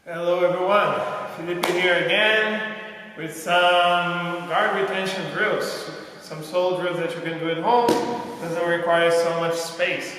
Hello everyone, Felipe here again with some guard retention drills, some solo drills that you can do at home. Doesn't require so much space.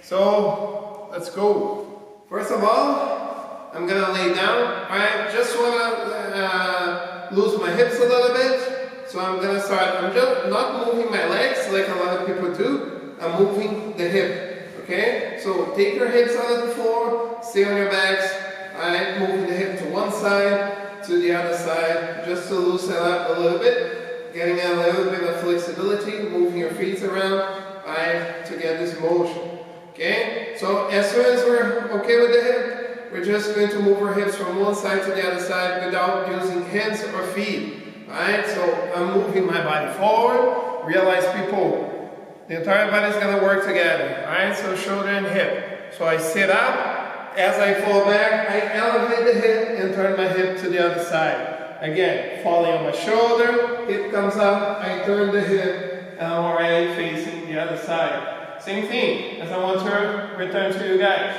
So let's go. First of all, I'm gonna lay down. I just wanna lose my hips a little bit. So I'm gonna start. I'm just not moving my legs like a lot of people do. I'm moving the hip. Okay. So take your hips out of the floor. Stay on your backs. Alright, moving the hip to one side, to the other side, just to loosen up a little bit, getting a little bit of flexibility, moving your feet around, alright, to get this motion. Okay, so as soon as we're okay with the hip, we're just going to move our hips from one side to the other side without using hands or feet. Alright, so I'm moving my body forward. Realize, people, the entire body is going to work together. Alright, so shoulder and hip. So I sit up. As I fall back, I elevate the hip and turn my hip to the other side. Again, falling on my shoulder, hip comes up, I turn the hip, and I'm already facing the other side. Same thing, as I want to return to you guys.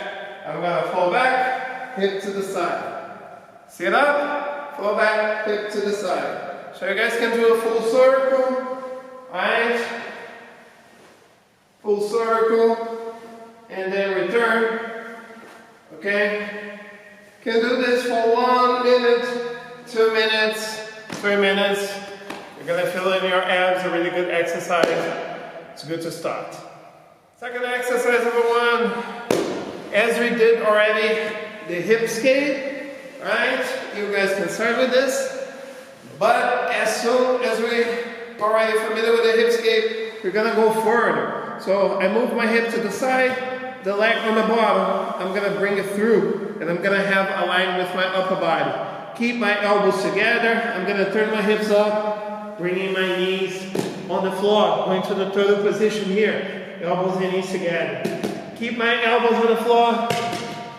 I'm going to fall back, hip to the side. Sit up, fall back, hip to the side. So you guys can do a full circle, right? Full circle, and then return. Okay, can do this for 1 minute, 2 minutes, 3 minutes. You're gonna feel in your abs a really good exercise. It's good to start. Second exercise, everyone, as we did already, the hip skate, right? You guys can start with this, but as soon as we're already familiar with the hip skate, we're gonna go further. So I move my hip to the side. The leg on the bottom, I'm going to bring it through, and I'm going to have aligned with my upper body. Keep my elbows together. I'm going to turn my hips up, bringing my knees on the floor, going to the turtle position here. Elbows and knees together. Keep my elbows on the floor.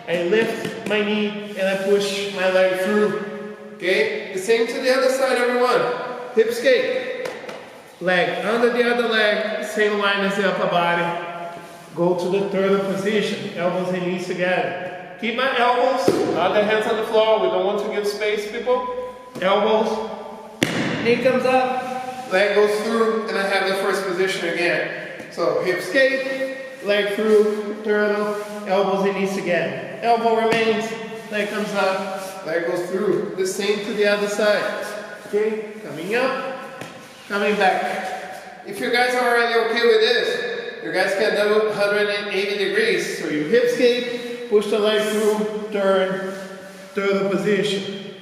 I lift my knee, and I push my leg through. Okay? The same to the other side, everyone. Hip skate. Leg under the other leg, same line as the upper body. Go to the turtle position, elbows and knees together. Keep my elbows, not the hands on the floor. We don't want to give space, people. Elbows, knee comes up, leg goes through, and I have the first position again. So hip skate, leg through, turtle, elbows and knees together. Elbow remains, leg comes up, leg goes through. The same to the other side. Okay, coming up, coming back. If you guys are already okay with this, you guys can do 180 degrees. So you hip skate, push the leg through, turn, turtle position.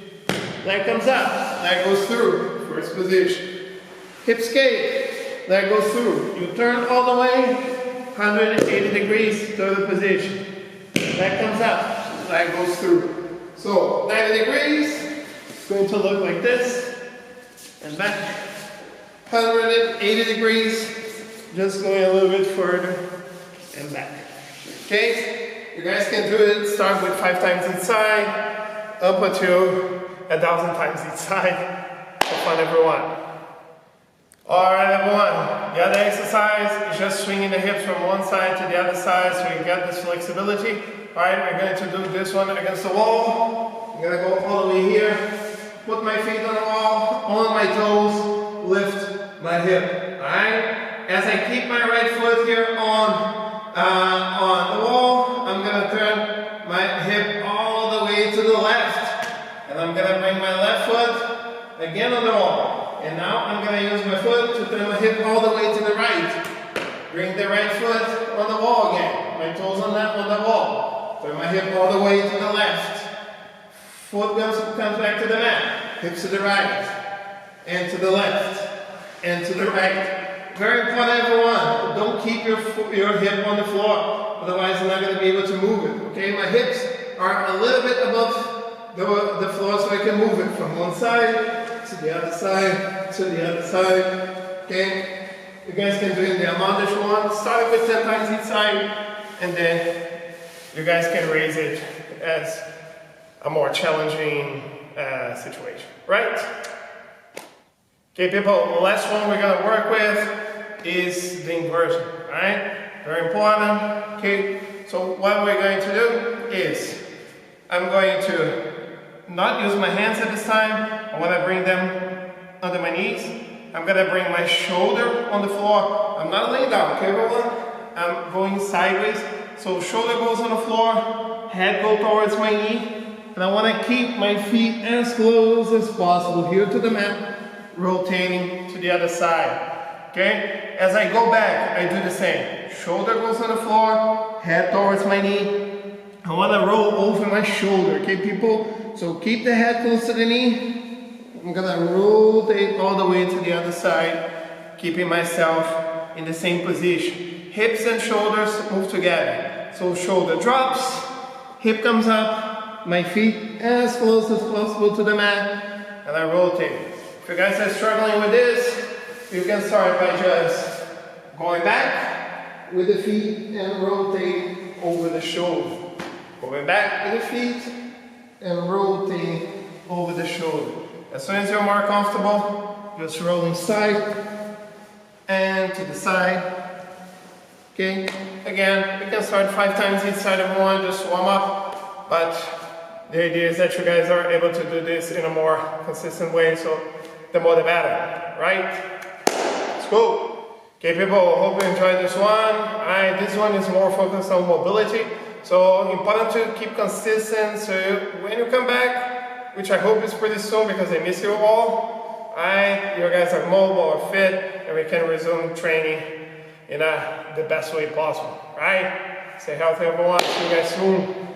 Leg comes up, leg goes through, first position. Hip skate, leg goes through. You turn all the way, 180 degrees, turtle position. Leg comes up, leg goes through. So 90 degrees, it's going to look like this, and back. 180 degrees. Just going a little bit further and back. Okay? You guys can do it. Start with 5 times each side, up until 1,000 times each side. Have fun, everyone. Alright, everyone. The other exercise is just swinging the hips from one side to the other side so you get this flexibility. Alright, we're going to do this one against the wall. I'm going to go all the way here. Put my feet on the wall, on my toes, lift my hip. Alright? As I keep my right foot here on the wall, I'm going to turn my hip all the way to the left. And I'm going to bring my left foot again on the wall. And now I'm going to use my foot to turn my hip all the way to the right. Bring the right foot on the wall again. My toes on the wall. Turn my hip all the way to the left. Foot comes back to the mat. Hips to the right. And to the left. And to the right. Very important, everyone. Don't keep your hip on the floor, otherwise you're not going to be able to move it. Okay, my hips are a little bit above the floor so I can move it from one side to the other side to the other side. Okay, you guys can do it in the Amandish one. Start with 10 times each side, and then you guys can raise it as a more challenging situation, right? Okay, people, the last one we're going to work with is the inversion, right? Very important. Okay, so what we're going to do is I'm going to not use my hands at this time. I want to bring them under my knees. I'm going to bring my shoulder on the floor. I'm not laying down, okay everyone? I'm going sideways. So shoulder goes on the floor, head goes towards my knee. And I want to keep my feet as close as possible here to the mat, rotating to the other side. Okay? As I go back, I do the same. Shoulder goes on the floor, head towards my knee. I want to roll over my shoulder, okay people? So keep the head close to the knee. I'm gonna rotate all the way to the other side, keeping myself in the same position. Hips and shoulders move together. So shoulder drops, hip comes up, my feet as close as possible to the mat, and I rotate. If you guys are struggling with this, you can start by just going back with the feet and rotate over the shoulder. Going back with the feet and rotating over the shoulder. As soon as you're more comfortable, just rolling side and to the side. Okay, again, we can start 5 times each side of one, just warm up. But the idea is that you guys are able to do this in a more consistent way, so the more the better, right? Let's go. Okay people, hope you enjoyed this one. This one is more focused on mobility. So important to keep consistent, so when you come back, which I hope is pretty soon because I miss you all, you guys are mobile or fit, and we can resume training in the best way possible, right? Stay healthy everyone, see you guys soon.